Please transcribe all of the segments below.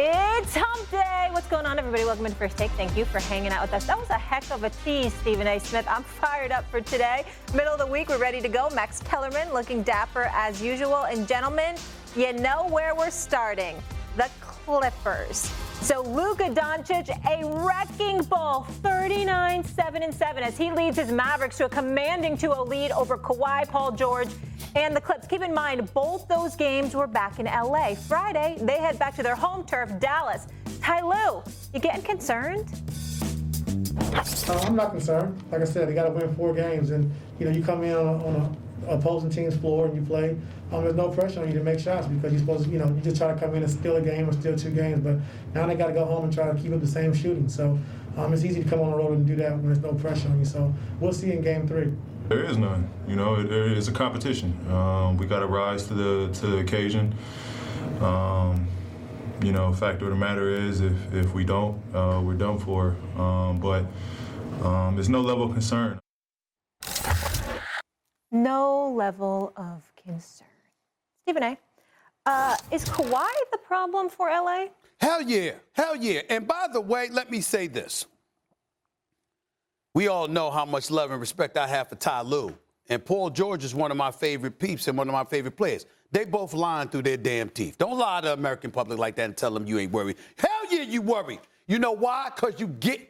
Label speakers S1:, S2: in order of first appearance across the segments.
S1: It's hump day. What's going on, everybody? Welcome to First Take. Thank you for hanging out with us. That was a heck of a tease, Stephen A. Smith. I'm fired up for today. Middle of the week, we're ready to go. Max Kellerman looking dapper as usual. And gentlemen, you know where we're starting. The Clippers. So Luka Doncic, a wrecking ball, 39-7-7 as he leads his Mavericks to a commanding 2-0 lead over Kawhi, Paul George, and the Clips. Keep in mind, both those games were back in L.A. Friday, they head back to their home turf, Dallas. Ty Lue, you getting concerned?
S2: I'm not concerned. Like I said, they got to win 4 games, and you come in on an opposing team's floor and you play. There's no pressure on you to make shots because you're supposed to, you just try to come in and steal a game or steal 2 games. But now they got to go home and try to keep up the same shooting. So it's easy to come on the road and do that when there's no pressure on you. So we'll see in Game 3.
S3: There is none. There is a competition. We got to rise to the occasion. Fact of the matter is, if we don't, we're done for. But there's no level of concern.
S1: No level of concern. Stephen A., is Kawhi the problem for L.A.?
S4: Hell yeah. Hell yeah. And by the way, let me say this. We all know how much love and respect I have for Ty Lue. And Paul George is one of my favorite peeps and one of my favorite players. They both lying through their damn teeth. Don't lie to the American public like that and tell them you ain't worried. Hell yeah, you worried. You know why? Because you get,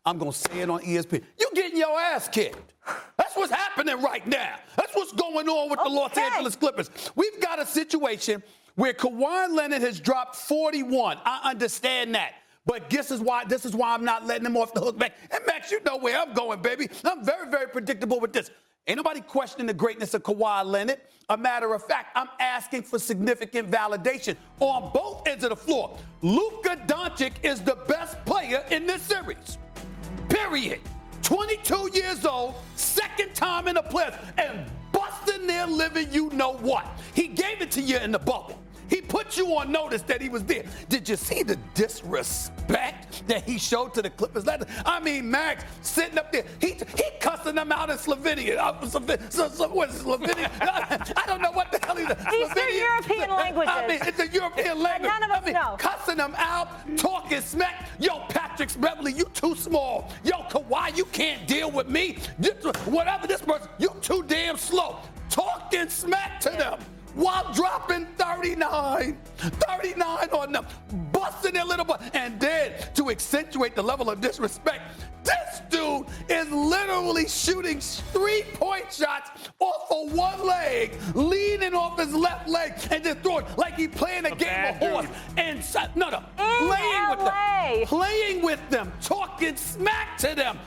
S4: I'm going to say it on ESPN, you getting your ass kicked. That's what's happening right now. That's what's going on with the Los Angeles Clippers. We've got a situation where Kawhi Leonard has dropped 41. I understand that. But this is why I'm not letting him off the hook, Max. And Max, you know where I'm going, baby. I'm very, very predictable with this. Ain't nobody questioning the greatness of Kawhi Leonard. A matter of fact, I'm asking for significant validation on both ends of the floor. Luka Doncic is the best player in this series. Period. 22 years old, second time in the playoffs, and busting their living you know what. He gave it to you in the bubble. He put you on notice that he was there. Did you see the disrespect that he showed to the Clippers? I mean, Max sitting up there, he cussing them out in Slovenia. What is Slovenia? I don't know what the hell he's
S1: Eastern European languages.
S4: I mean, it's a European language.
S1: None of us know.
S4: Cussing them out, talking smack. Yo, Patrick Beverly, you too small. Yo, Kawhi, you can't deal with me. Whatever this person, you too damn slow. Talking smack to them. While dropping 39 on them, busting their little butt. And then, to accentuate the level of disrespect, this dude is literally shooting 3-point shots off of one leg, leaning off his left leg, and just throwing like he playing a game of horse. And playing with them, talking smack to them,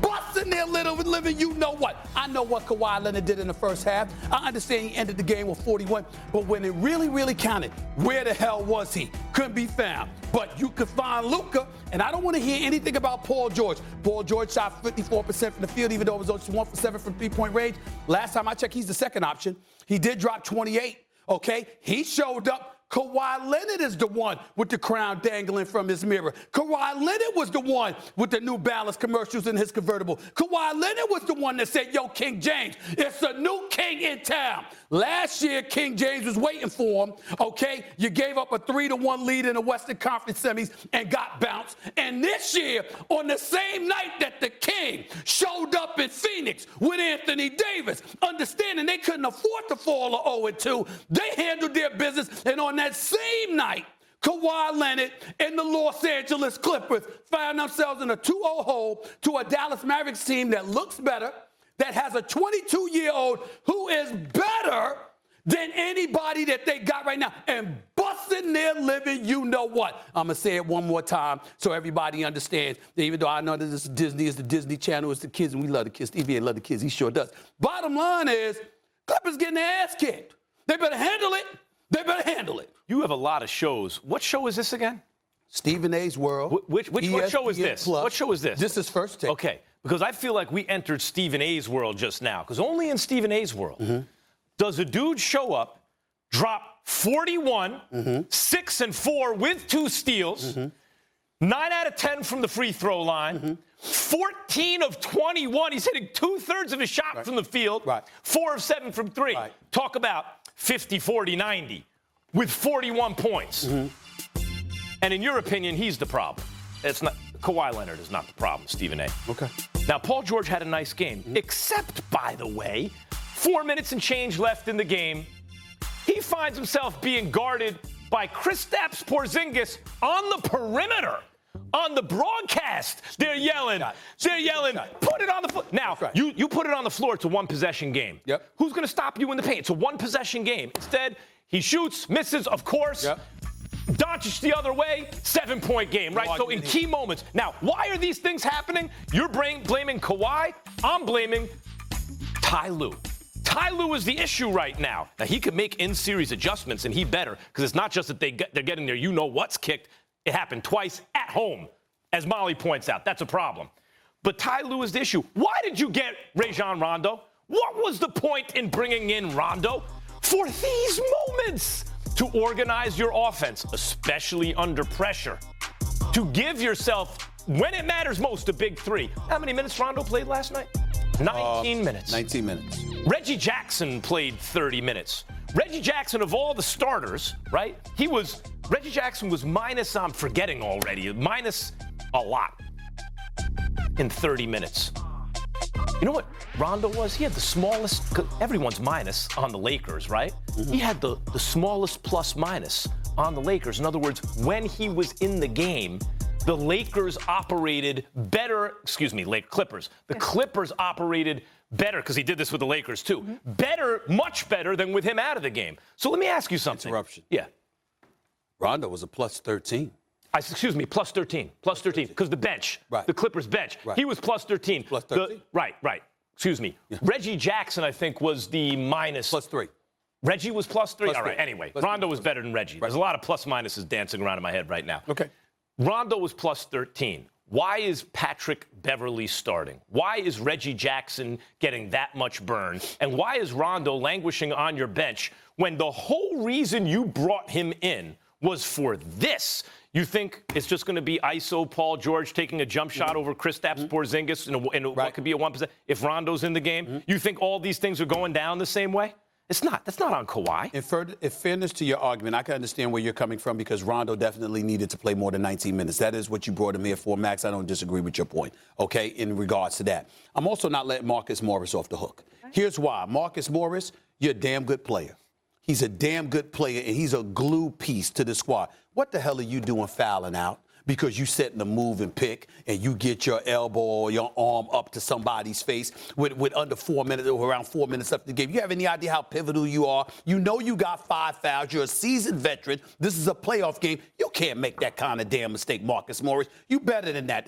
S4: busting their little living you know what. I know what Kawhi Leonard did in the first half. I understand he ended the game with 41, but when it really, really counted, where the hell was he? Couldn't be found. But you could find Luka, and I don't want to hear anything about Paul George. Paul George shot 54% from the field, even though it was only 1 for 7 from three-point range. Last time I checked, he's the second option. He did drop 28, okay? He showed up. Kawhi Leonard is the one with the crown dangling from his mirror. Kawhi Leonard was the one with the New Balance commercials in his convertible. Kawhi Leonard was the one that said, yo, King James, it's a new king in town. Last year, King James was waiting for him, okay? You gave up a 3-1 lead in the Western Conference semis and got bounced. And this year, on the same night that the King showed up in Phoenix with Anthony Davis, understanding they couldn't afford to fall a 0-2, they handled their business, and on that same night, Kawhi Leonard and the Los Angeles Clippers found themselves in a 2-0 hole to a Dallas Mavericks team that looks better, that has a 22-year-old who is better than anybody that they got right now, and busting their living you know what. I'm going to say it one more time so everybody understands that even though I know that this is Disney, it's the Disney Channel, it's the kids, and we love the kids. Stevie love the kids. He sure does. Bottom line is, Clippers getting their ass kicked. They better handle it. They better handle it.
S5: You have a lot of shows. What show is this again?
S4: Stephen A's World.
S5: What show is this?
S4: Plus.
S5: What show is this?
S4: This is First Take.
S5: Okay, because I feel like we entered Stephen A's world just now. Because only in Stephen A's world does a dude show up, drop 41, 6 and 4 with 2 steals, 9 out of 10 from the free throw line, 14 of 21. He's hitting 2/3 of his shot from the field, 4 of 7 from 3. Talk about 50, 40, 90 with 41 points. And in your opinion, he's the problem. It's not Kawhi Leonard is not the problem, Stephen A.
S4: Okay.
S5: Now, Paul George had a nice game, except, by the way, 4 minutes and change left in the game. He finds himself being guarded by Kristaps Porzingis on the perimeter. On the broadcast, they're yelling, put it on the floor. Now,
S4: right.
S5: you put it on the floor, it's a one-possession game.
S4: Yep.
S5: Who's going to stop you in the paint? It's a one-possession game. Instead, he shoots, misses, of course.
S4: Yep.
S5: Doncic the other way, 7-point game, right? So in key moments. Now, why are these things happening? You're blaming Kawhi. I'm blaming Ty Lue. Ty Lue is the issue right now. Now, he could make in-series adjustments, and he better, because it's not just that they're getting their you-know-what's kicked. It happened twice at home, as Molly points out. That's a problem. But Ty Lue is the issue. Why did you get Rajon Rondo? What was the point in bringing in Rondo? For these moments, to organize your offense, especially under pressure. To give yourself, when it matters most, a big three. How many minutes Rondo played last night? 19 minutes.
S4: 19 minutes.
S5: Reggie Jackson played 30 minutes. Reggie Jackson, of all the starters, right? Reggie Jackson was minus, I'm forgetting already, minus a lot in 30 minutes. You know what Rondo was? He had the smallest, everyone's minus on the Lakers, right? Mm-hmm. He had the smallest plus minus on the Lakers. In other words, when he was in the game, the Lakers operated better, Clippers. The Clippers operated better, because he did this with the Lakers too. Mm-hmm. Better, much better than with him out of the game. So let me ask you something.
S4: Interruption.
S5: Yeah.
S4: Rondo was a plus 13.
S5: Plus 13. Plus 13, because the bench,
S4: right.
S5: The Clippers bench,
S4: right.
S5: He was plus 13.
S4: Plus 13?
S5: Right. Excuse me. Yeah. Reggie Jackson, I think, was the minus.
S4: Plus 3.
S5: Reggie was plus 3?
S4: Plus
S5: All right,
S4: 3.
S5: anyway.
S4: Plus
S5: Rondo
S4: 3.
S5: was better than Reggie. Right. There's a lot of plus minuses dancing around in my head right now.
S4: Okay.
S5: Rondo was plus 13. Why is Patrick Beverley starting? Why is Reggie Jackson getting that much burn? And why is Rondo languishing on your bench when the whole reason you brought him in was for this? You think it's just going to be ISO Paul George taking a jump shot over Kristaps Porzingis in what could be a 1%? If Rondo's in the game, you think all these things are going down the same way? It's not. That's not on Kawhi.
S4: In fairness to your argument, I can understand where you're coming from, because Rondo definitely needed to play more than 19 minutes. That is what you brought him here for, Max. I don't disagree with your point, okay, in regards to that. I'm also not letting Marcus Morris off the hook. Here's why. Marcus Morris, you're a damn good player. He's a damn good player, and he's a glue piece to the squad. What the hell are you doing fouling out? Because you setting a move and pick, and you get your elbow or your arm up to somebody's face with under 4 minutes or around 4 minutes left in the game. You have any idea how pivotal you are? You know you got 5 fouls. You're a seasoned veteran. This is a playoff game. You can't make that kind of damn mistake, Marcus Morris. You better than that.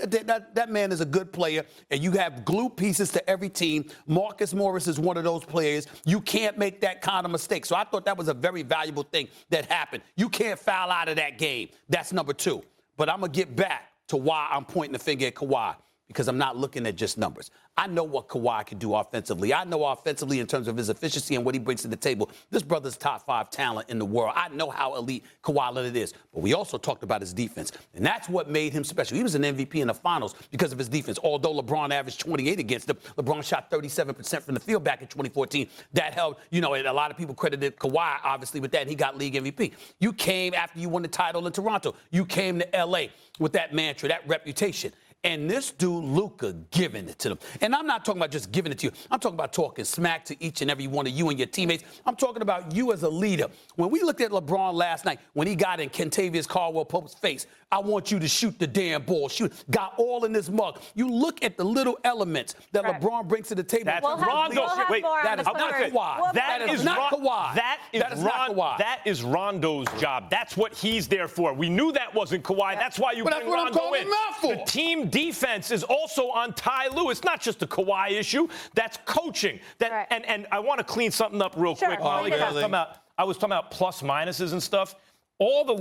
S4: That man is a good player, and you have glue pieces to every team. Marcus Morris is one of those players. You can't make that kind of mistake. So I thought that was a very valuable thing that happened. You can't foul out of that game. That's number 2. But I'm going to get back to why I'm pointing the finger at Kawhi, because I'm not looking at just numbers. I know what Kawhi can do offensively. I know offensively in terms of his efficiency and what he brings to the table. This brother's top 5 talent in the world. I know how elite Kawhi Leonard is. But we also talked about his defense, and that's what made him special. He was an MVP in the finals because of his defense. Although LeBron averaged 28 against him, LeBron shot 37% from the field back in 2014. That helped, and a lot of people credited Kawhi, obviously, with that, and he got league MVP. You came after you won the title in Toronto. You came to L.A. with that mantra, that reputation. And this dude, Luka, giving it to them. And I'm not talking about just giving it to you. I'm talking about talking smack to each and every one of you and your teammates. I'm talking about you as a leader. When we looked at LeBron last night, when he got in Kentavious Caldwell-Pope's face, I want you to shoot the damn ball. Got all in this mug. You look at the little elements that LeBron brings to the table.
S5: That's Rondo.
S1: Wait,
S4: that is not Kawhi.
S5: That is not Kawhi.
S4: That is not Kawhi.
S5: That is Rondo's job. That's what he's there for. We knew that wasn't Kawhi. That's why you bring Rondo in. The team defense is also on Ty Lue. It's not just a Kawhi issue. That's coaching. And I want to clean something up real quick. I was talking about plus minuses and stuff. All the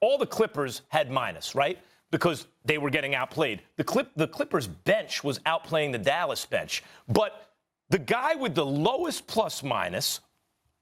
S5: all the Clippers had minus, right? Because they were getting outplayed. The Clippers bench was outplaying the Dallas bench. But the guy with the lowest plus minus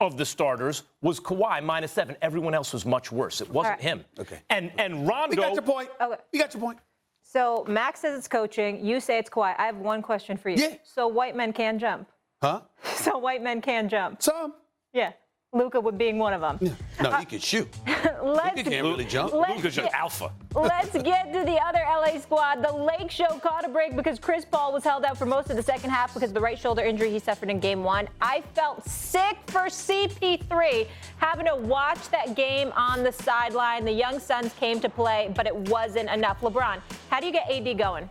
S5: of the starters was Kawhi, -7. Everyone else was much worse. It wasn't him.
S4: Okay.
S5: And Rondo.
S4: We got your point.
S1: Okay.
S4: We got your point.
S1: So Max says it's coaching. You say it's Kawhi. I have one question for you.
S4: Yeah.
S1: So white men can jump.
S4: Huh?
S1: So white men can jump.
S4: Some.
S1: Yeah. Luka would being one of them.
S4: No, he can shoot. He can't really jump.
S5: Luka's just alpha.
S1: Let's get to the other LA squad. The Lake Show caught a break because Chris Paul was held out for most of the second half because of the right shoulder injury he suffered in Game 1. I felt sick for CP3 having to watch that game on the sideline. The young Suns came to play, but it wasn't enough. LeBron, how do you get AD going?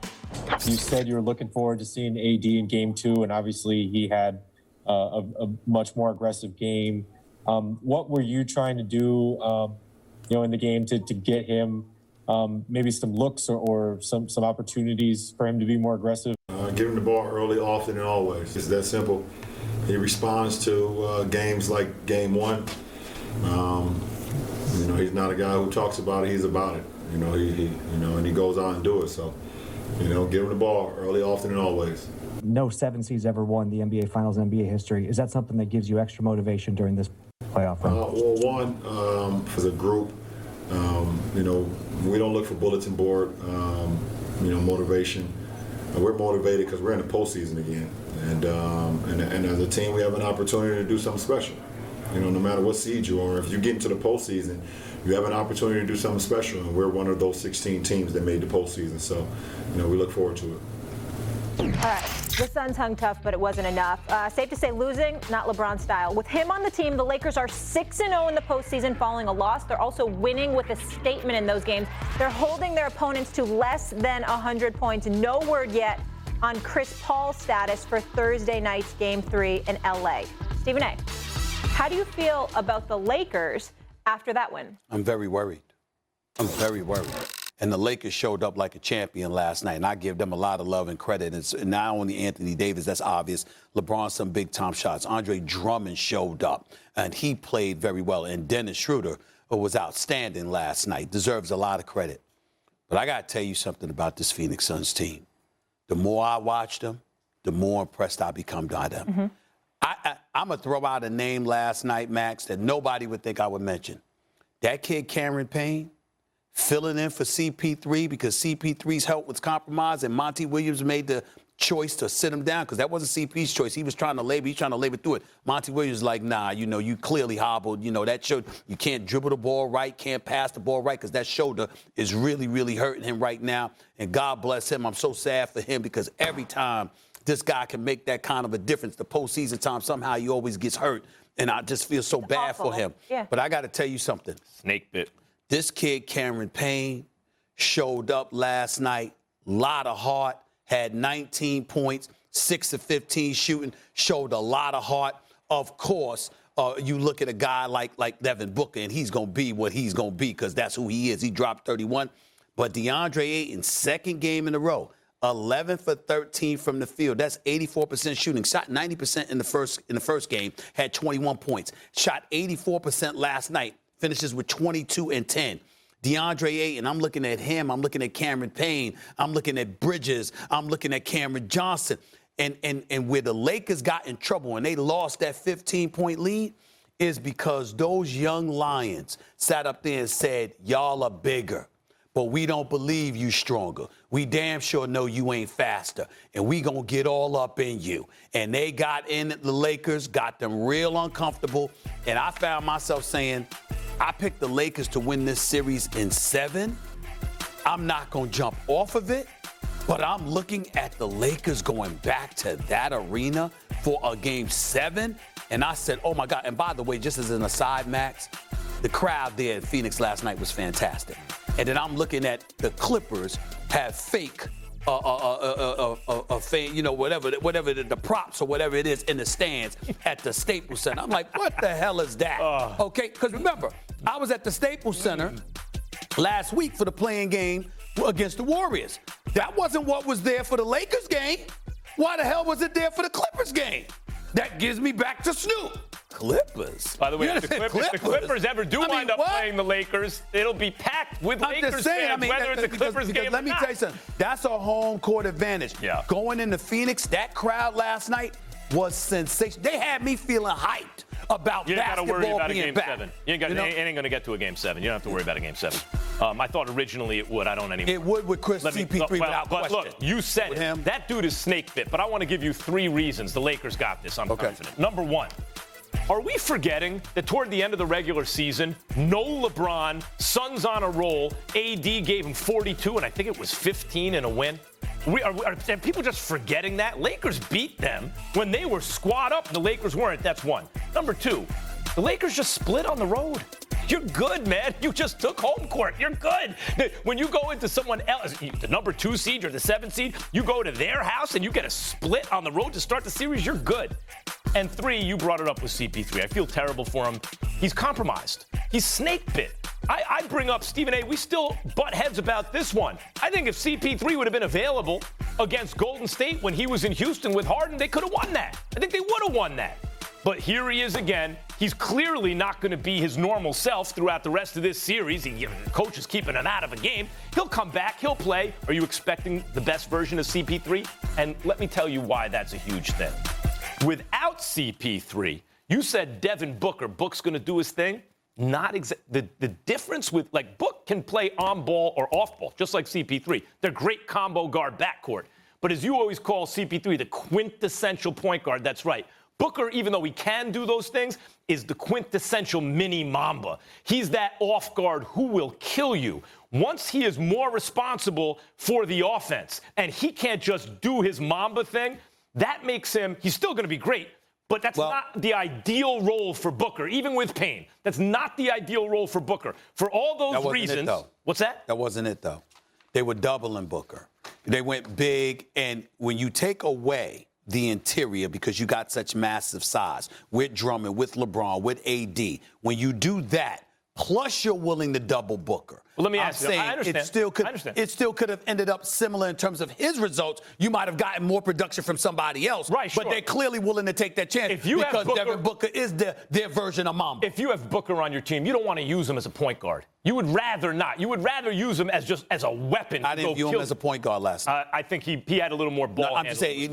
S6: You said you were looking forward to seeing AD in Game 2, and obviously he had a much more aggressive game. What were you trying to do, in the game to get him maybe some looks or some opportunities for him to be more aggressive?
S7: Give him the ball early, often, and always. It's that simple. He responds to games like Game 1. He's not a guy who talks about it. He's about it. And he goes out and do it. So, give him the ball early, often, and always.
S8: No 7 seeds ever won the NBA Finals in NBA history. Is that something that gives you extra motivation during this playoff run?
S7: Well, one, for the group, we don't look for bulletin board, motivation. We're motivated because we're in the postseason again. And as a team, we have an opportunity to do something special. No matter what seed you are, if you get into the postseason, you have an opportunity to do something special. And we're one of those 16 teams that made the postseason. So, we look forward to it.
S1: All right, the Suns hung tough, but it wasn't enough. Safe to say losing, not LeBron style. With him on the team, the Lakers are 6-0 in the postseason following a loss. They're also winning with a statement in those games. They're holding their opponents to less than 100 points. No word yet on Chris Paul's status for Thursday night's Game 3 in LA. Stephen A., how do you feel about the Lakers after that win?
S4: I'm very worried. And the Lakers showed up like a champion last night, and I give them a lot of love and credit. It's not only Anthony Davis, that's obvious. LeBron, some big-time shots. Andre Drummond showed up, and he played very well. And Dennis Schroeder was outstanding last night, deserves a lot of credit. But I got to tell you something about this Phoenix Suns team. The more I watch them, the more impressed I become by them.
S1: Mm-hmm.
S4: I'm going to throw out a name last night, Max, that nobody would think I would mention. That kid, Cameron Payne, filling in for CP3 because CP3's health was compromised and Monty Williams made the choice to sit him down because that wasn't CP's choice. He was trying to labor through it. Monty Williams was like, nah, you clearly hobbled. That showed you can't dribble the ball right, can't pass the ball right because that shoulder is really, really hurting him right now. And God bless him. I'm so sad for him because every time this guy can make that kind of a difference, the postseason time, somehow he always gets hurt. And I just feel so bad for him.
S1: Yeah.
S4: But I got to tell you something.
S5: Snake bit.
S4: This kid, Cameron Payne, showed up last night, lot of heart, had 19 points, 6 of 15 shooting, showed a lot of heart. Of course, you look at a guy like Devin Booker, and he's going to be what he's going to be because that's who he is. He dropped 31. But DeAndre Ayton, second game in a row, 11 for 13 from the field. That's 84% shooting. Shot 90% in the first game, had 21 points. Shot 84% last night. Finishes with 22 and 10. DeAndre Ayton, I'm looking at him. I'm looking at Cameron Payne. I'm looking at Bridges. I'm looking at Cameron Johnson. And where the Lakers got in trouble and they lost that 15-point lead is because those young Lions sat up there and said, y'all are bigger, but we don't believe you stronger. We damn sure know you ain't faster, and we gonna get all up in you. And they got in the Lakers, got them real uncomfortable, and I found myself saying, I picked the Lakers to win this series in 7. I'm not gonna jump off of it, but I'm looking at the Lakers going back to that arena for a Game 7, and I said, oh my God. And by the way, just as an aside, Max, the crowd there at Phoenix last night was fantastic. And then I'm looking at the Clippers have fake, whatever the props or whatever it is in the stands at the Staples Center. I'm like, what the hell is that? Okay, because remember, I was at the Staples Center last week for the playing game against the Warriors. That wasn't what was there for the Lakers game. Why the hell was it there for the Clippers game? That gives me back to Snoop. Clippers.
S5: By the way, if the Clippers ever do wind up playing the Lakers, it'll be packed with Lakers fans, whether it's a Clippers game or not.
S4: Let me tell you something. That's a home court advantage.
S5: Yeah.
S4: Going into Phoenix, that crowd last night was sensational. They had me feeling hyped about
S5: you
S4: basketball
S5: got to worry about a
S4: being
S5: Game
S4: back.
S5: 7. It ain't going to get to a Game 7. You don't have to worry about a Game 7. I thought originally it would. I don't anymore.
S4: It would with CP3 without question.
S5: But look, you said
S4: him.
S5: That dude is snake bit. But I want to give you 3 reasons the Lakers got this. I'm confident. Number 1, Are we forgetting that toward the end of the regular season, no LeBron, Suns on a roll, AD gave him 42, and I think it was 15 in a win? Are people just forgetting that? Lakers beat them when they were squad up. The Lakers weren't. That's one. Number two, the Lakers just split on the road. You're good, man. You just took home court. You're good. When you go into someone else, the number 2 seed or the 7 seed, you go to their house and you get a split on the road to start the series, you're good. And 3, you brought it up with CP3. I feel terrible for him. He's compromised. He's snake bit. I bring up Stephen A. We still butt heads about this one. I think if CP3 would have been available against Golden State when he was in Houston with Harden, they could have won that. I think they would have won that. But here he is again. He's clearly not going to be his normal self throughout the rest of this series. The coach is keeping him out of a game. He'll come back. He'll play. Are you expecting the best version of CP3? And let me tell you why that's a huge thing. Without CP3, you said Devin Booker. Book's going to do his thing. Not the difference with, like, Book can play on ball or off ball, just like CP3. They're great combo guard backcourt. But as you always call CP3, the quintessential point guard, that's right. Booker, even though he can do those things, is the quintessential mini Mamba. He's that off guard who will kill you. Once he is more responsible for the offense and he can't just do his Mamba thing, that makes him, he's still going to be great, but that's not the ideal role for Booker, even with Payne. That's not the ideal role for Booker. For all those reasons. What's that?
S9: That wasn't it, though. They were doubling Booker. They went big, and when you take away the interior, because you got such massive size with Drummond, with LeBron, with AD, when you do that, plus you're willing to double Booker.
S5: Well, let me ask you. I understand.
S9: It still could have ended up similar in terms of his results. You might have gotten more production from somebody else.
S5: Right, sure.
S9: But they're clearly willing to take that chance because Devin Booker is their version of Mamba.
S5: If you have Booker on your team, you don't want to use him as a point guard. You would rather not. You would rather use him as a weapon.
S9: I didn't view him as a point guard last night.
S5: I think he had a little more ball.
S9: I'm just saying,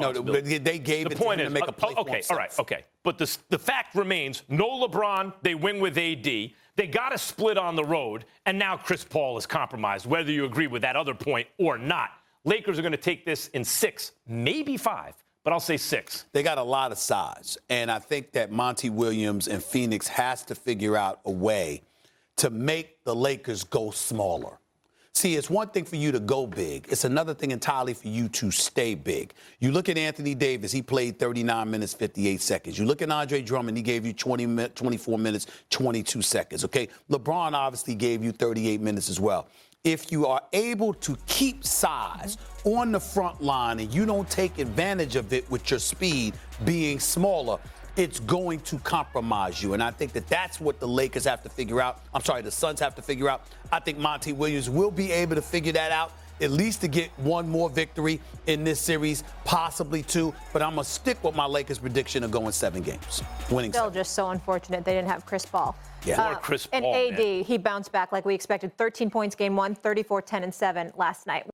S9: they gave it to him to make a play for himself.
S5: All right, okay. But the fact remains, no LeBron, they win with AD. They got a split on the road, and now Chris Paul is compromised, whether you agree with that other point or not. Lakers are going to take this in 6, maybe 5, but I'll say 6.
S9: They got a lot of size, and I think that Monty Williams and Phoenix has to figure out a way to make the Lakers go smaller. See, it's one thing for you to go big. It's another thing entirely for you to stay big. You look at Anthony Davis. He played 39 minutes, 58 seconds. You look at Andre Drummond. He gave you 24 minutes, 22 seconds, okay? LeBron obviously gave you 38 minutes as well. If you are able to keep size on the front line and you don't take advantage of it with your speed being smaller, it's going to compromise you. And I think that that's what the Lakers have to figure out. The Suns have to figure out. I think Monty Williams will be able to figure that out, at least to get one more victory in this series, possibly 2. But I'm going to stick with my Lakers prediction of going 7 games, winning
S1: Still
S9: 7.
S1: just so unfortunate they didn't have Chris Paul.
S5: Yeah. Chris Paul,
S1: and AD,
S5: man.
S1: he bounced back like we expected. 13 points game 1, 34, 10, and 7 last night.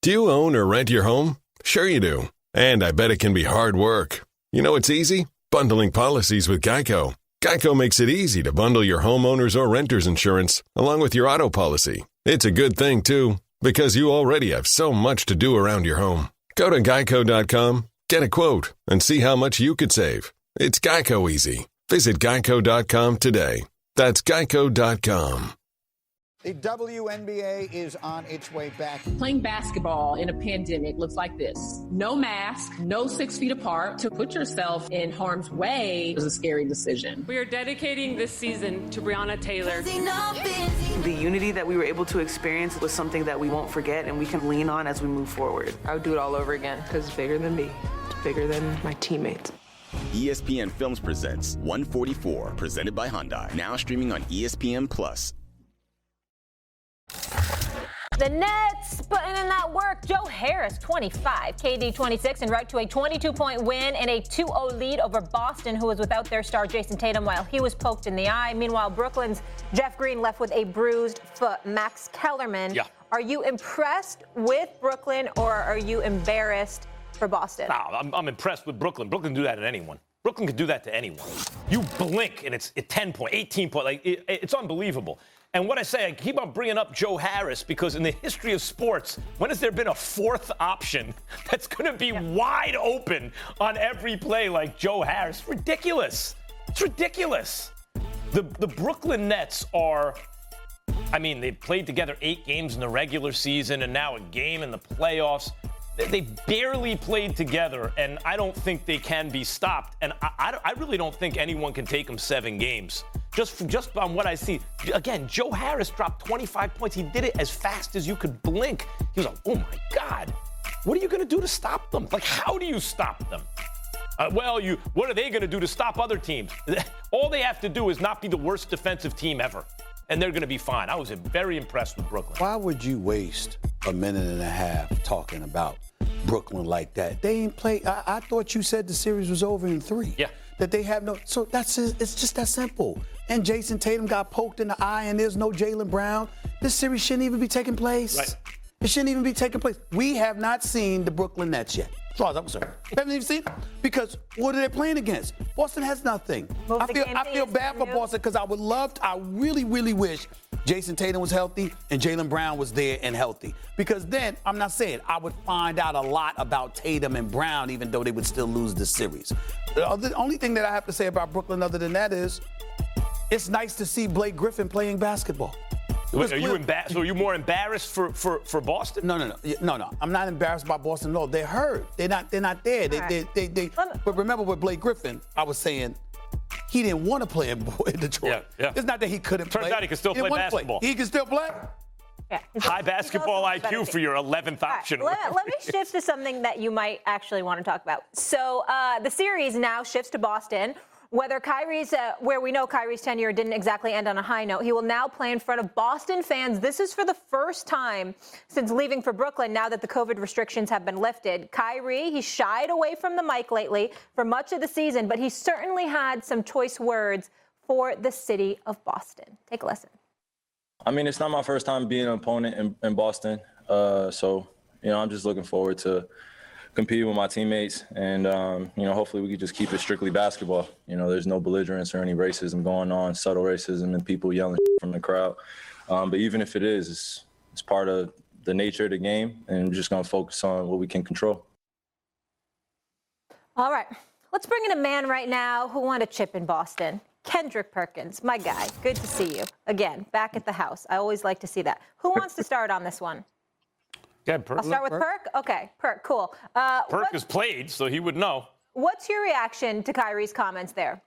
S10: Do you own or rent your home? Sure you do. And I bet it can be hard work. You know it's easy? Bundling policies with Geico. Geico makes it easy to bundle your homeowners or renters insurance along with your auto policy. It's a good thing, too, because you already have so much to do around your home. Go to geico.com, get a quote, and see how much you could save. It's Geico easy. Visit geico.com today. That's geico.com.
S11: The WNBA is on its way back.
S12: Playing basketball in a pandemic looks like this. No mask, no 6 feet apart. To put yourself in harm's way is a scary decision.
S13: We are dedicating this season to Breonna Taylor.
S14: The unity that we were able to experience was something that we won't forget and we can lean on as we move forward.
S13: I would do it all over again because it's bigger than me. It's bigger than my teammates.
S15: ESPN Films presents 144, presented by Hyundai. Now streaming on ESPN+.
S1: The Nets putting in that work. Joe Harris, 25, KD 26, and route to a 22-point win and a 2-0 lead over Boston, who was without their star Jason Tatum while he was poked in the eye. Meanwhile, Brooklyn's Jeff Green left with a bruised foot. Max Kellerman, are you impressed with Brooklyn or are you embarrassed for Boston?
S5: No, I'm impressed with Brooklyn. Brooklyn can do that to anyone. Brooklyn can do that to anyone. You blink and it's 10 point, 18 point. Like it's unbelievable. And what I say, I keep on bringing up Joe Harris because in the history of sports, when has there been a fourth option that's going to be wide open on every play like Joe Harris? Ridiculous. It's ridiculous. The Brooklyn Nets are, I mean, they played together 8 games in the regular season and now a game in the playoffs. They barely played together, and I don't think they can be stopped. And I really don't think anyone can take them 7 games. Just on what I see. Again, Joe Harris dropped 25 points. He did it as fast as you could blink. He was like, oh, my God. What are you going to do to stop them? Like, how do you stop them? What are they going to do to stop other teams? All they have to do is not be the worst defensive team ever, and they're going to be fine. I was very impressed with Brooklyn.
S9: Why would you waste a minute and a half talking about Brooklyn like that? They ain't play. I thought you said the series was over in 3.
S5: Yeah.
S9: That they have no. So it's just that simple. And Jason Tatum got poked in the eye, and there's no Jaylen Brown. This series shouldn't even be taking place.
S5: Right.
S9: It shouldn't even be taking place. We have not seen the Brooklyn Nets yet. As far as I'm concerned. Haven't even seen it. Because what are they playing against? Boston has nothing. I feel bad for Boston because I really, really wish Jason Tatum was healthy and Jaylen Brown was there and healthy. Because then, I'm not saying I would find out a lot about Tatum and Brown, even though they would still lose the series. The only thing that I have to say about Brooklyn other than that is it's nice to see Blake Griffin playing basketball.
S5: Wait, are you more embarrassed for Boston?
S9: No. I'm not embarrassed by Boston. No, they're hurt. They're not there. But remember with Blake Griffin, I was saying he didn't want to play in Detroit.
S5: Yeah.
S9: It's not that he couldn't play.
S5: Turns out he can still play basketball.
S9: He can still play?
S1: Yeah.
S5: High basketball IQ for your 11th option.
S1: Right, let me shift to something that you might actually want to talk about. So the series now shifts to Boston. Whether Kyrie's, where we know Kyrie's tenure didn't exactly end on a high note, he will now play in front of Boston fans. This is for the first time since leaving for Brooklyn now that the COVID restrictions have been lifted. Kyrie, he shied away from the mic lately for much of the season, but he certainly had some choice words for the city of Boston. Take a listen.
S16: I mean, it's not my first time being an opponent in Boston. So, I'm just looking forward to competing with my teammates and, hopefully we can just keep it strictly basketball. There's no belligerence or any racism going on, subtle racism and people yelling from the crowd. But even if it is, it's part of the nature of the game, and we're just going to focus on what we can control.
S1: All right, let's bring in a man right now who won a chip in Boston. Kendrick Perkins, my guy. Good to see you. Again, back at the house. I always like to see that. Who wants to start on this one? I'll start with Perk. Okay, Perk, cool.
S5: Perk has played, so he would know.
S1: What's your reaction to Kyrie's comments there?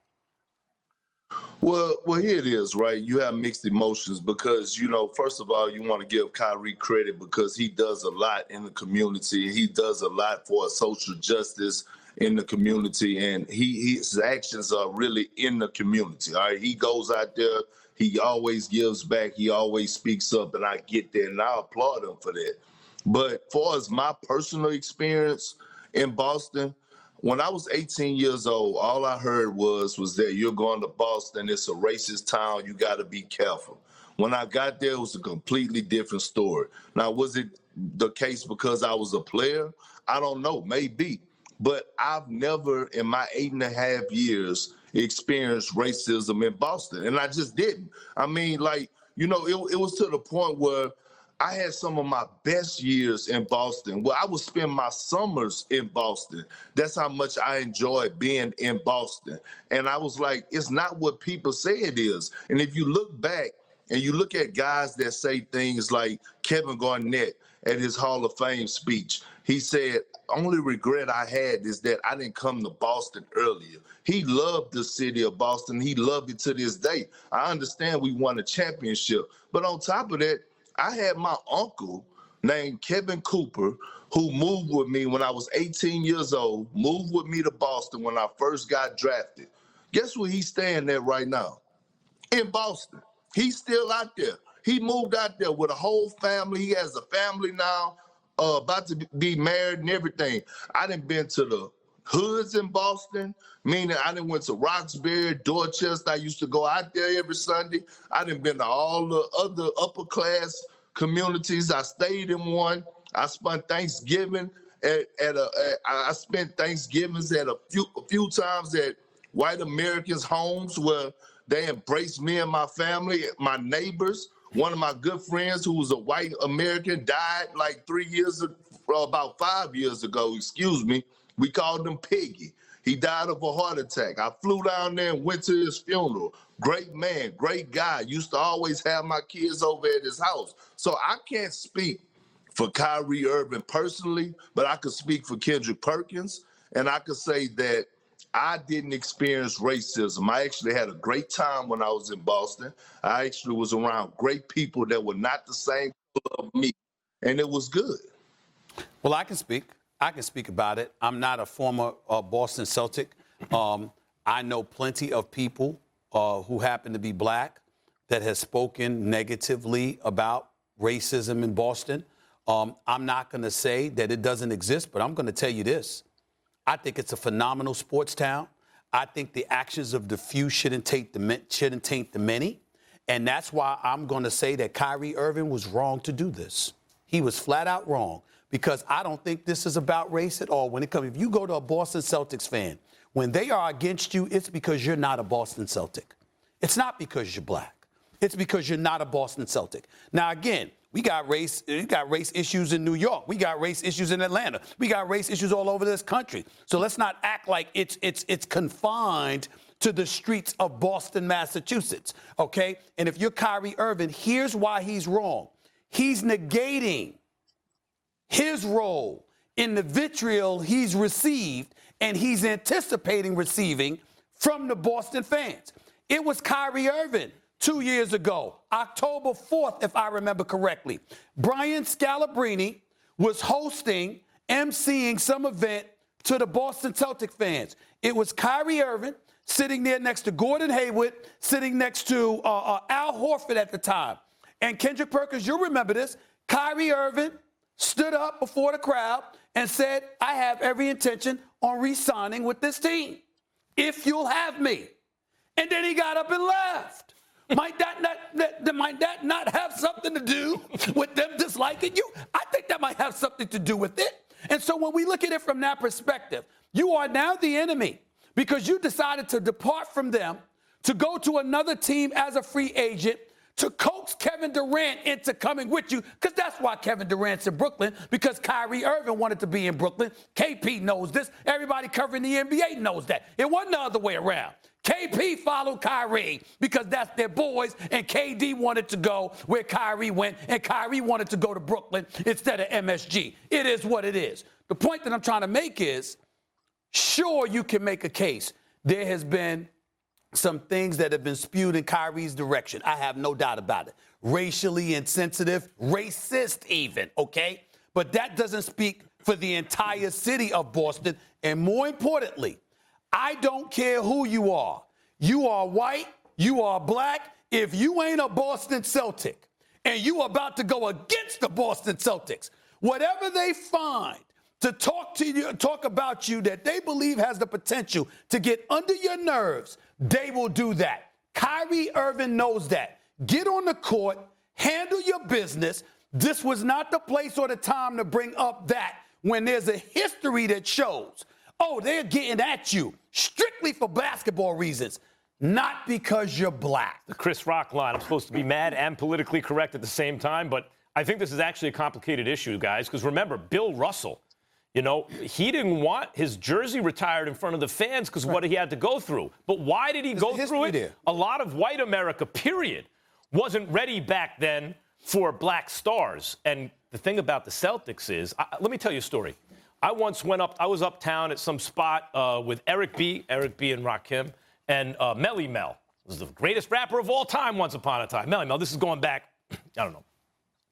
S17: Well, here it is, right? You have mixed emotions because, first of all, you want to give Kyrie credit because he does a lot in the community. He does a lot for social justice in the community, and his actions are really in the community. All right, he goes out there, he always gives back, he always speaks up, and I get that, and I applaud him for that. But far as my personal experience in Boston, when I was 18 years old, all I heard was that you're going to Boston, it's a racist town, you got to be careful. When I got there, it was a completely different story. Now, was it the case because I was a player? I don't know, maybe. But I've never, in my 8.5 years, experienced racism in Boston, and I just didn't. I mean, it was to the point where I had some of my best years in Boston. Well, I would spend my summers in Boston. That's how much I enjoyed being in Boston. And I was like, it's not what people say it is. And if you look back and you look at guys that say things like Kevin Garnett at his Hall of Fame speech, he said, only regret I had is that I didn't come to Boston earlier. He loved the city of Boston. He loved it to this day. I understand we won a championship. But on top of that, I had my uncle named Kevin Cooper who moved with me when I was 18 years old, moved with me to Boston when I first got drafted. Guess where he's staying at right now? In Boston. He's still out there. He moved out there with a whole family. He has a family now, about to be married and everything. I done been to the hoods in Boston, meaning I done went to Roxbury, Dorchester. I used to go out there every Sunday. I done been to all the other upper class communities. I stayed in one. I spent Thanksgiving I spent Thanksgivings at a few times at white Americans' homes where they embraced me and my family, my neighbors. One of my good friends who was a white American died like about 5 years ago, We called him Piggy. He died of a heart attack. I flew down there and went to his funeral. Great man, great guy. Used to always have my kids over at his house. So I can't speak for Kyrie Irving personally, but I could speak for Kendrick Perkins, and I could say that I didn't experience racism. I actually had a great time when I was in Boston. I actually was around great people that were not the same color of me, and it was good.
S9: Well, I can speak. I can speak about it. I'm not a former Boston Celtic. I know plenty of people who happen to be black that has spoken negatively about racism in Boston. I'm not going to say that it doesn't exist, but I'm going to tell you this. I think it's a phenomenal sports town. I think the actions of the few shouldn't taint the many. And that's why I'm going to say that Kyrie Irving was wrong to do this. He was flat out wrong, because I don't think this is about race at all. If you go to a Boston Celtics fan, when they are against you, it's because you're not a Boston Celtic. It's not because you're black. It's because you're not a Boston Celtic. Now, again, we got race issues in New York. We got race issues in Atlanta. We got race issues all over this country. So let's not act like it's confined to the streets of Boston, Massachusetts, okay? And if you're Kyrie Irving, here's why he's wrong. He's negating his role in the vitriol he's received and he's anticipating receiving from the Boston fans. It was Kyrie Irving 2 years ago, October 4th, if I remember correctly. Brian Scalabrine was hosting, emceeing some event to the Boston Celtic fans. It was Kyrie Irving sitting there next to Gordon Hayward, sitting next to Al Horford at the time. And Kendrick Perkins, you'll remember this, Kyrie Irving stood up before the crowd and said, I have every intention on re-signing with this team, if you'll have me. And then he got up and left. Might that not have something to do with them disliking you? I think that might have something to do with it. And so when we look at it from that perspective, you are now the enemy because you decided to depart from them, to go to another team as a free agent, to coax Kevin Durant into coming with you, because that's why Kevin Durant's in Brooklyn, because Kyrie Irving wanted to be in Brooklyn. KP knows this. Everybody covering the NBA knows that. It wasn't the other way around. KP followed Kyrie because that's their boys, and KD wanted to go where Kyrie went, and Kyrie wanted to go to Brooklyn instead of MSG. It is what it is. The point that I'm trying to make is, sure, you can make a case. There has been some things that have been spewed in Kyrie's direction. I have no doubt about it. Racially insensitive, racist even, okay? But that doesn't speak for the entire city of Boston. And more importantly, I don't care who you are. You are white, you are black. If you ain't a Boston Celtic and you are about to go against the Boston Celtics, whatever they find to talk about you that they believe has the potential to get under your nerves, they will do that. Kyrie Irving knows that. Get on the court, handle your business. This was not the place or the time to bring up that when there's a history that shows, oh, they're getting at you strictly for basketball reasons, not because you're black.
S5: The Chris Rock line, I'm supposed to be mad and politically correct at the same time, but I think this is actually a complicated issue, guys, because remember, Bill Russell, you know, he didn't want his jersey retired in front of the fans because of what he had to go through. But why did he go through it?
S9: There.
S5: A lot of white America, period, wasn't ready back then for black stars. And the thing about the Celtics is, let me tell you a story. I was uptown at some spot with Eric B. and Rakim, and Melly Mel was the greatest rapper of all time once upon a time. Melly Mel, this is going back, I don't know,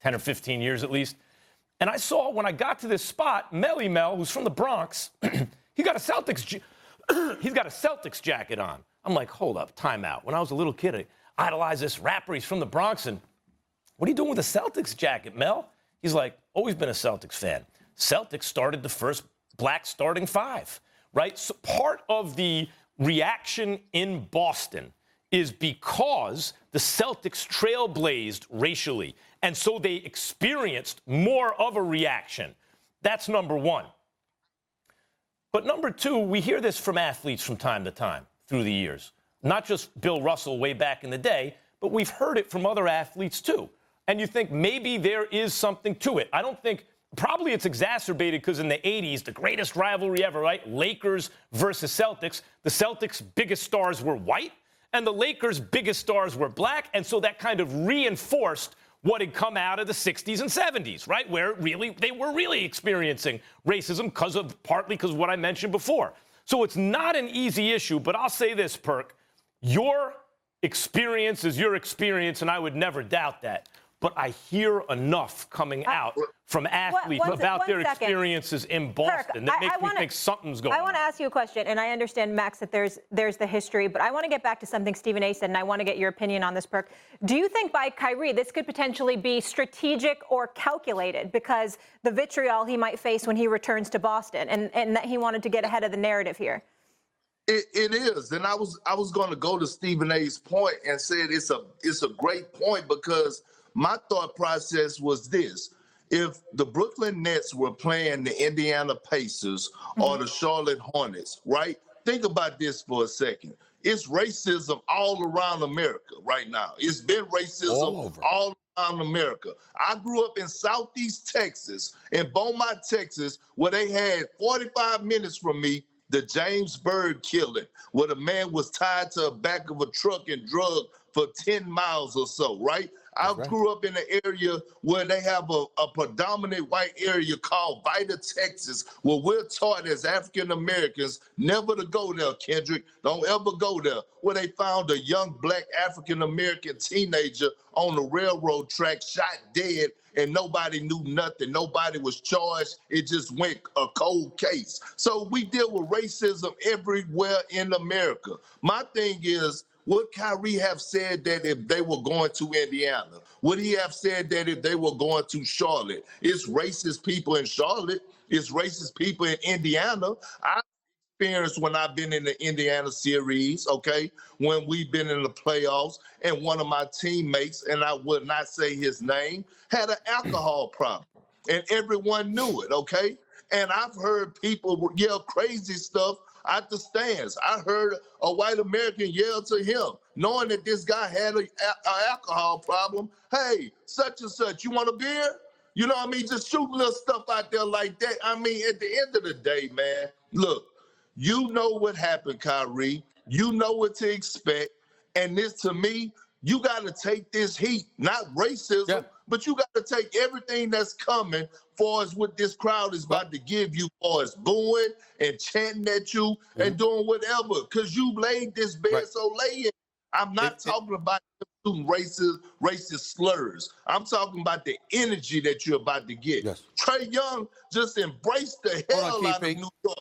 S5: 10 or 15 years at least. And I saw when I got to this spot, Melly Mel, who's from the Bronx, he's got a Celtics jacket on. I'm like, hold up, time out. When I was a little kid, I idolized this rapper. He's from the Bronx, and what are you doing with a Celtics jacket, Mel? He's like, always been a Celtics fan. Celtics started the first black starting five, right? So part of the reaction in Boston is because the Celtics trailblazed racially, and so they experienced more of a reaction. That's number one. But number two, we hear this from athletes from time to time through the years. Not just Bill Russell way back in the day, but we've heard it from other athletes too. And you think maybe there is something to it. I don't think probably it's exacerbated because in the 80s, the greatest rivalry ever, right? Lakers versus Celtics. The Celtics' biggest stars were white, and the Lakers' biggest stars were black. And so that kind of reinforced what had come out of the 60s and 70s, right? Where they were really experiencing racism partly because of what I mentioned before. So it's not an easy issue, but I'll say this, Perk. Your experience is your experience, and I would never doubt that. But I hear enough coming out from athletes about their experiences in Boston that makes me think something's going on.
S1: I want to ask you a question, and I understand, Max, that there's the history, but I want to get back to something Stephen A. said, and I want to get your opinion on this, Perk. Do you think by Kyrie this could potentially be strategic or calculated because the vitriol he might face when he returns to Boston, and that he wanted to get ahead of the narrative here?
S17: It is, and I was going to go to Stephen A.'s point and said it's a great point because my thought process was this. If the Brooklyn Nets were playing the Indiana Pacers or the Charlotte Hornets, right? Think about this for a second. It's racism all around America right now. It's been racism all around America. I grew up in Southeast Texas, in Beaumont, Texas, where they had 45 minutes from me, the James Byrd killing, where the man was tied to the back of a truck and drugged for 10 miles or so, right? I grew up in an area where they have a predominant white area called Vida, Texas, where we're taught as African Americans never to go there, Kendrick. Don't ever go there. Where they found a young black African American teenager on the railroad track, shot dead, and nobody knew nothing. Nobody was charged. It just went a cold case. So we deal with racism everywhere in America. My thing is, would Kyrie have said that if they were going to Indiana? Would he have said that if they were going to Charlotte? It's racist people in Charlotte. It's racist people in Indiana. I've experienced when I've been in the Indiana series, okay, when we've been in the playoffs, and one of my teammates, and I would not say his name, had an alcohol problem, and everyone knew it, okay? And I've heard people yell crazy stuff out the stands. I heard a white American yell to him, knowing that this guy had an alcohol problem. Hey, such and such, you want a beer? You know what I mean? Just shoot little stuff out there like that. I mean, at the end of the day, man, look, you know what happened, Kyrie. You know what to expect. And this, to me, you got to take this heat, not racism, but you got to take everything that's coming for us what this crowd is about to give you for us booing and chanting at you and doing whatever, because you laid this bed, so lay it. I'm not talking about racist slurs. I'm talking about the energy that you're about to get. Trae Young just embraced the hell out of New York.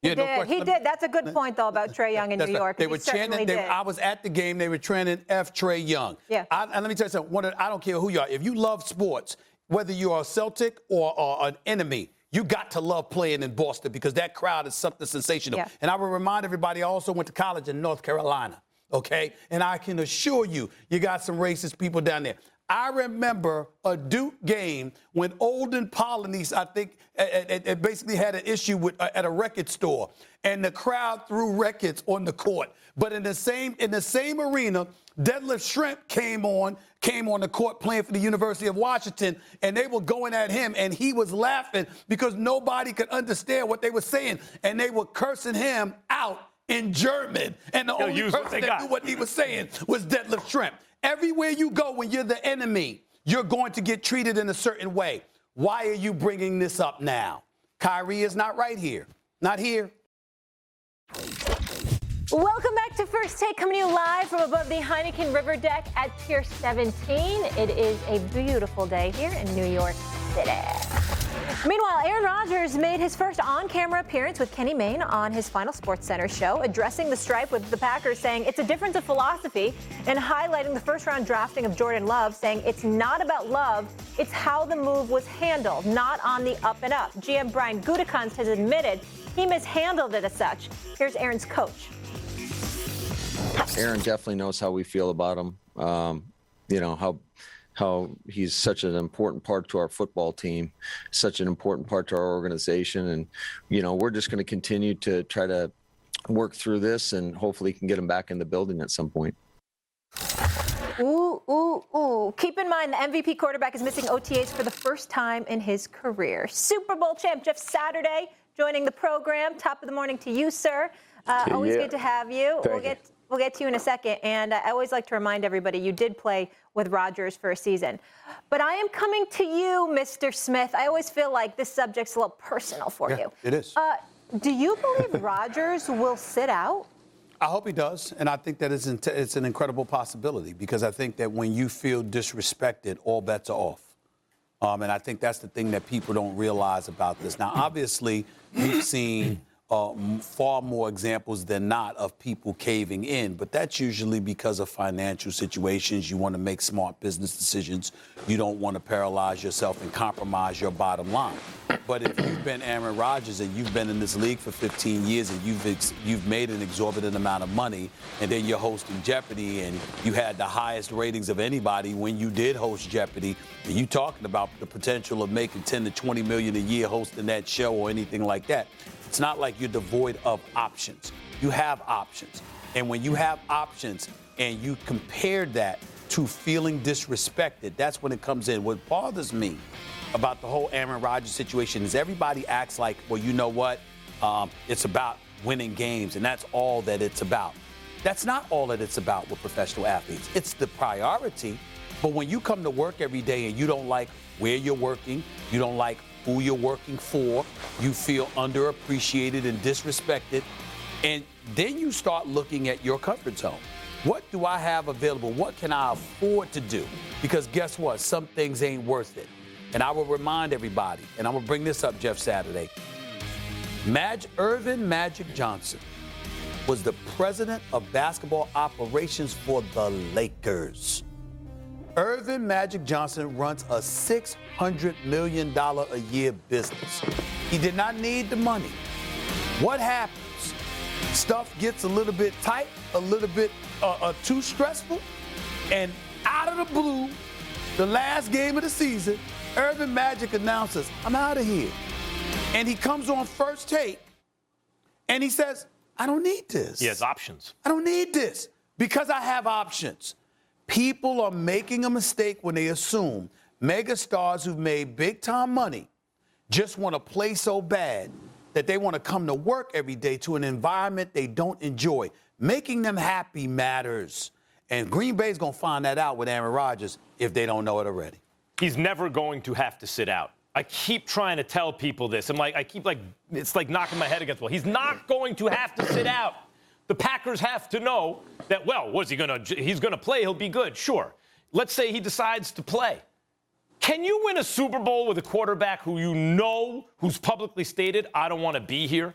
S1: He did. That's a good point, though, about Trae Young in New York.
S9: They were chanting. I was at the game. They were chanting F Trae Young.
S1: Yeah.
S9: And let me tell you something. I don't care who you are. If you love sports, whether you are a Celtic or an enemy, you got to love playing in Boston because that crowd is something sensational. Yeah. And I will remind everybody, I also went to college in North Carolina, okay? And I can assure you, you got some racist people down there. I remember a Duke game when Olden Polynice, I think, it basically had an issue with at a record store, and the crowd threw records on the court. But in the same arena, Deadlift Shrimp came on the court playing for the University of Washington, and they were going at him, and he was laughing because nobody could understand what they were saying, and they were cursing him out in German, and the only person that knew what he was saying was Deadlift Shrimp. Everywhere you go, when you're the enemy, you're going to get treated in a certain way. Why are you bringing this up now? Kyrie is not right here. Not here.
S1: Welcome back to First Take, coming to you live from above the Heineken River deck at Pier 17. It is a beautiful day here in New York City. Meanwhile, Aaron Rodgers made his first on-camera appearance with Kenny Mayne on his final SportsCenter show, addressing the stripe with the Packers, saying it's a difference of philosophy, and highlighting the first-round drafting of Jordan Love, saying it's not about Love, it's how the move was handled, not on the up and up. GM Brian Gutekunst has admitted he mishandled it as such. Here's Aaron's coach.
S18: Aaron definitely knows how we feel about him. How he's such an important part to our football team, such an important part to our organization. And, we're just going to continue to try to work through this and hopefully can get him back in the building at some point.
S1: Ooh, ooh, ooh. Keep in mind the MVP quarterback is missing OTAs for the first time in his career. Super Bowl champ Jeff Saturday joining the program. Top of the morning to you, sir. Always good to have you. We'll get to you in a second. And I always like to remind everybody you did play with Rodgers for a season. But I am coming to you, Mr. Smith. I always feel like this subject's a little personal for you.
S4: It is.
S1: Do you believe Rodgers will sit out?
S4: I hope he does, and I think that it's an incredible possibility because I think that when you feel disrespected, all bets are off. And I think that's the thing that people don't realize about this. Now, obviously, we've seen far more examples than not of people caving in, but that's usually because of financial situations. You want to make smart business decisions. You don't want to paralyze yourself and compromise your bottom line. But if you've been Aaron Rodgers and you've been in this league for 15 years and you've made an exorbitant amount of money, and then you're hosting Jeopardy and you had the highest ratings of anybody when you did host Jeopardy, and you talking about the potential of making 10 to 20 million a year hosting that show or anything like that, it's not like you're devoid of options. You have options. And when you have options and you compare that to feeling disrespected, that's when it comes in. What bothers me about the whole Aaron Rodgers situation is everybody acts like, well, you know what? It's about winning games, and that's all that it's about. That's not all that it's about with professional athletes. It's the priority. But when you come to work every day and you don't like where you're working, you don't like who you're working for, you feel underappreciated and disrespected, and then you start looking at your comfort zone. What do I have available? What can I afford to do? Because guess what? Some things ain't worth it. And I will remind everybody, and I'm going to bring this up, Jeff Saturday. Irvin Magic Johnson was the president of basketball operations for the Lakers. Irvin Magic Johnson runs a $600 million a year business. He did not need the money. What happens? Stuff gets a little bit tight, a little bit too stressful, and out of the blue, the last game of the season, Irvin Magic announces, I'm out of here. And he comes on First Take, and he says, I don't need this.
S5: He has options.
S4: I don't need this because I have options. People are making a mistake when they assume megastars who've made big-time money just want to play so bad that they want to come to work every day to an environment they don't enjoy. Making them happy matters. And Green Bay's going to find that out with Aaron Rodgers if they don't know it already.
S5: He's never going to have to sit out. I keep trying to tell people this. It's like knocking my head against the wall. He's not going to have to sit out. The Packers have to know that, well, he's going to play, he'll be good. Sure. Let's say he decides to play. Can you win a Super Bowl with a quarterback who's publicly stated, I don't want to be here?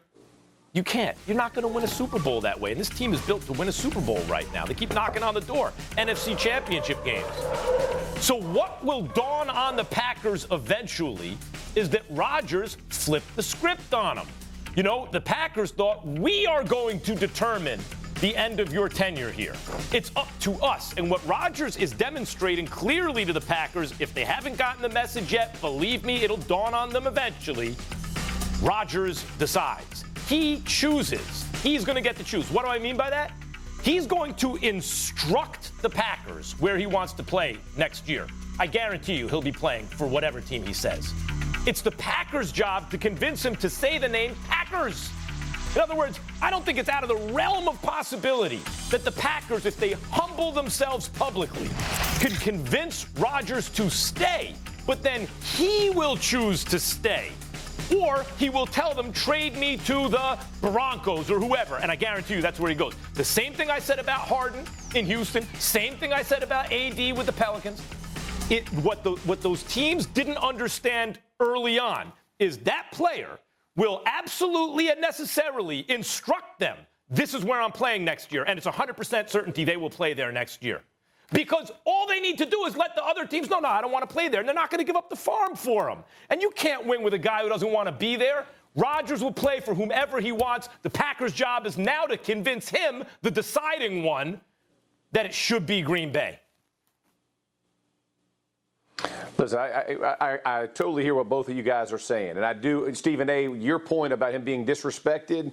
S5: You can't. You're not going to win a Super Bowl that way. And this team is built to win a Super Bowl right now. They keep knocking on the door. NFC Championship games. So what will dawn on the Packers eventually is that Rodgers flipped the script on them. You know, the Packers thought, we are going to determine the end of your tenure here. It's up to us. And what Rodgers is demonstrating clearly to the Packers, if they haven't gotten the message yet, believe me, it'll dawn on them eventually. Rodgers decides. He chooses. He's going to get to choose. What do I mean by that? He's going to instruct the Packers where he wants to play next year. I guarantee you he'll be playing for whatever team he says. It's the Packers' job to convince him to say the name Packers. In other words, I don't think it's out of the realm of possibility that the Packers, if they humble themselves publicly, can convince Rodgers to stay, but then he will choose to stay. Or he will tell them, trade me to the Broncos or whoever. And I guarantee you that's where he goes. The same thing I said about Harden in Houston, same thing I said about AD with the Pelicans. What those teams didn't understand early on is that player will absolutely and necessarily instruct them, this is where I'm playing next year, and it's 100% certainty they will play there next year. Because all they need to do is let the other teams know, no, I don't want to play there, and they're not going to give up the farm for him. And you can't win with a guy who doesn't want to be there. Rodgers will play for whomever he wants. The Packers' job is now to convince him, the deciding one, that it should be Green Bay.
S19: Listen, I totally hear what both of you guys are saying. And I do, Stephen A., your point about him being disrespected,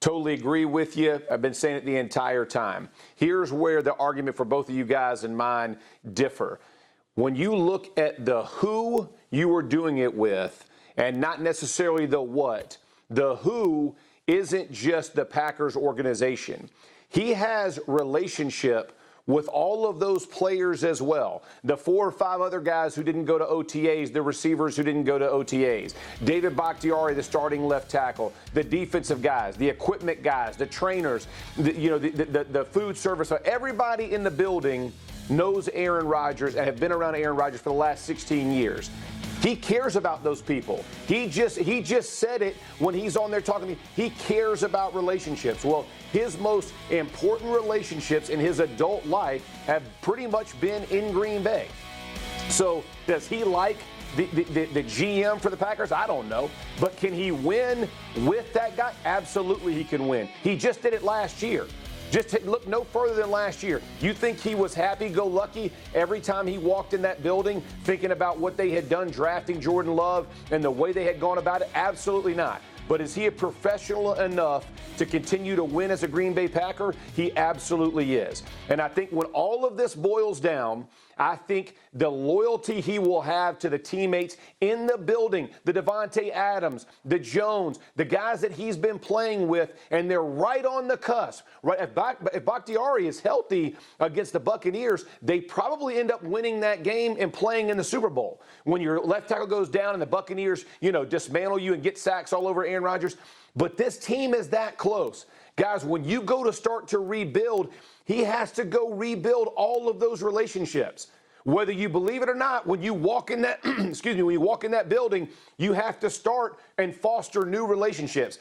S19: Totally agree with you. I've been saying it the entire time. Here's where the argument for both of you guys and mine differ. When you look at the who you were doing it with and not necessarily the what, the who isn't just the Packers organization. He has relationship with all of those players as well. The 4 or 5 other guys who didn't go to OTAs, the receivers who didn't go to OTAs, David Bakhtiari, the starting left tackle, the defensive guys, the equipment guys, the trainers, the food service. Everybody in the building knows Aaron Rodgers and have been around Aaron Rodgers for the last 16 years. He cares about those people. He just said it when he's on there talking to me. He cares about relationships. Well, his most important relationships in his adult life have pretty much been in Green Bay. So does he like the GM for the Packers? I don't know. But can he win with that guy? Absolutely he can win. He just did it last year. Just look no further than last year. You think he was happy-go-lucky every time he walked in that building thinking about what they had done drafting Jordan Love and the way they had gone about it? Absolutely not. But is he a professional enough to continue to win as a Green Bay Packer? He absolutely is. And I think when all of this boils down, I think the loyalty he will have to the teammates in the building, the Devontae Adams, the Jones, the guys that he's been playing with, and they're right on the cusp. Right? If Bakhtiari is healthy against the Buccaneers, they probably end up winning that game and playing in the Super Bowl. When your left tackle goes down and the Buccaneers, dismantle you and get sacks all over Aaron Rodgers. But this team is that close. Guys, when you go to start to rebuild, he has to go rebuild all of those relationships. Whether you believe it or not, when you walk in that, when you walk in that building, you have to start and foster new relationships.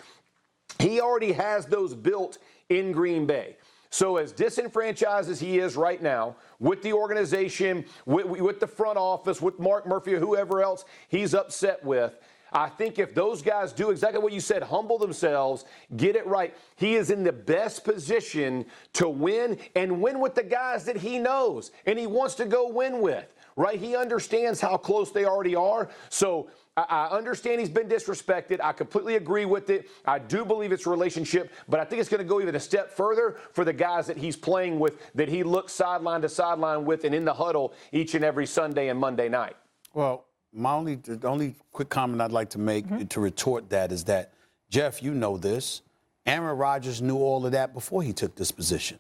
S19: He already has those built in Green Bay. So as disenfranchised as he is right now, with the organization, with the front office, with Mark Murphy or whoever else he's upset with, I think if those guys do exactly what you said, humble themselves, get it right, he is in the best position to win and win with the guys that he knows and he wants to go win with, right? He understands how close they already are. So I understand he's been disrespected. I completely agree with it. I do believe it's a relationship, but I think it's going to go even a step further for the guys that he's playing with, that he looks sideline to sideline with and in the huddle each and every Sunday and Monday night.
S9: Well, the only quick comment I'd like to make to retort that is that, Jeff, you know this. Aaron Rodgers knew all of that before he took this position.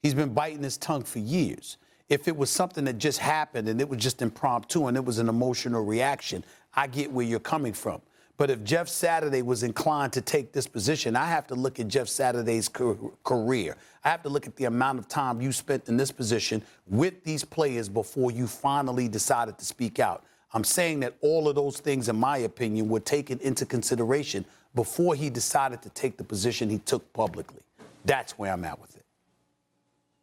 S9: He's been biting his tongue for years. If it was something that just happened and it was just impromptu and it was an emotional reaction, I get where you're coming from. But if Jeff Saturday was inclined to take this position, I have to look at Jeff Saturday's career. I have to look at the amount of time you spent in this position with these players before you finally decided to speak out. I'm saying that all of those things, in my opinion, were taken into consideration before he decided to take the position he took publicly. That's where I'm at with it.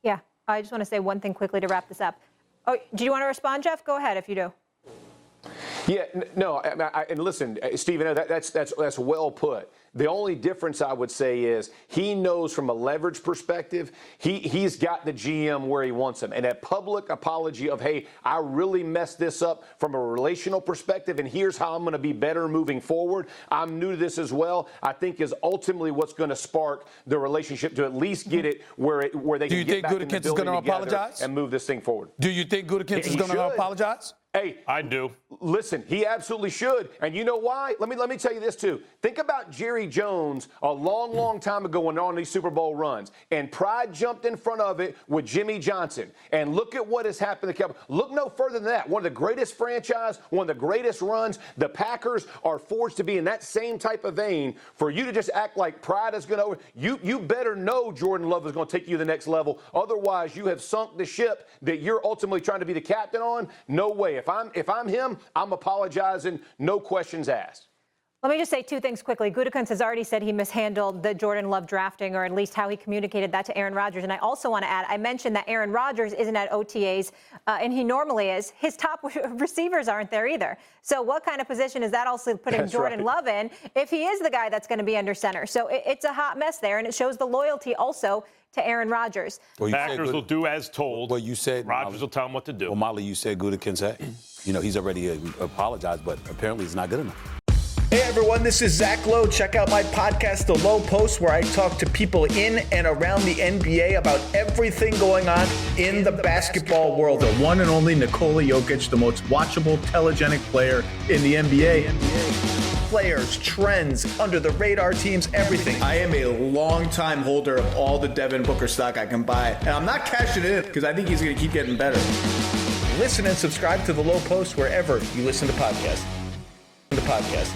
S1: Yeah, I just want to say one thing quickly to wrap this up. Oh, do you want to respond, Jeff? Go ahead if you do.
S19: Yeah, no, and listen, Stephen, that's well put. The only difference I would say is he knows from a leverage perspective, he's got the GM where he wants him. And a public apology of, hey, I really messed this up from a relational perspective, and here's how I'm going to be better moving forward. I'm new to this as well. I think is ultimately what's going to spark the relationship to at least get it where they can get back in the building together and move this thing forward.
S9: Do you think Gutekunst is going to apologize?
S19: Hey,
S5: I do.
S19: Listen, he absolutely should. And you know why? Let me tell you this, too. Think about Jerry Jones a long, long time ago when on these Super Bowl runs. And pride jumped in front of it with Jimmy Johnson. And look at what has happened to the Cowboys. Look no further than that. One of the greatest franchise, one of the greatest runs. The Packers are forced to be in that same type of vein. For you to just act like pride is going to you better know Jordan Love is going to take you to the next level. Otherwise, you have sunk the ship that you're ultimately trying to be the captain on. No way. If I'm him, I'm apologizing, no questions asked.
S1: Let me just say two things quickly. Gutekunst has already said he mishandled the Jordan Love drafting, or at least how he communicated that to Aaron Rodgers. And I also want to add, I mentioned that Aaron Rodgers isn't at OTAs, and he normally is. His top receivers aren't there either. So what kind of position is that also putting Jordan Love in if he is the guy that's going to be under center? So it's a hot mess there, and it shows the loyalty also to Aaron Rodgers.
S5: Well, Packers will do as told.
S9: Well, you said
S5: Rodgers will tell him what to do.
S9: Well, Molly, you said Gutekunst, he's already apologized, but apparently it's not good enough.
S20: Hey everyone, this is Zach Lowe. Check out my podcast, The Lowe Post, where I talk to people in and around the NBA about everything going on in the basketball world. The one and only Nikola Jokic, the most watchable, telegenic player in the NBA. Players, trends, under the radar teams, everything. I am a long-time holder of all the Devin Booker stock I can buy, and I'm not cashing it in because I think he's going to keep getting better. Listen and subscribe to The Lowe Post wherever you listen to podcasts. The podcast.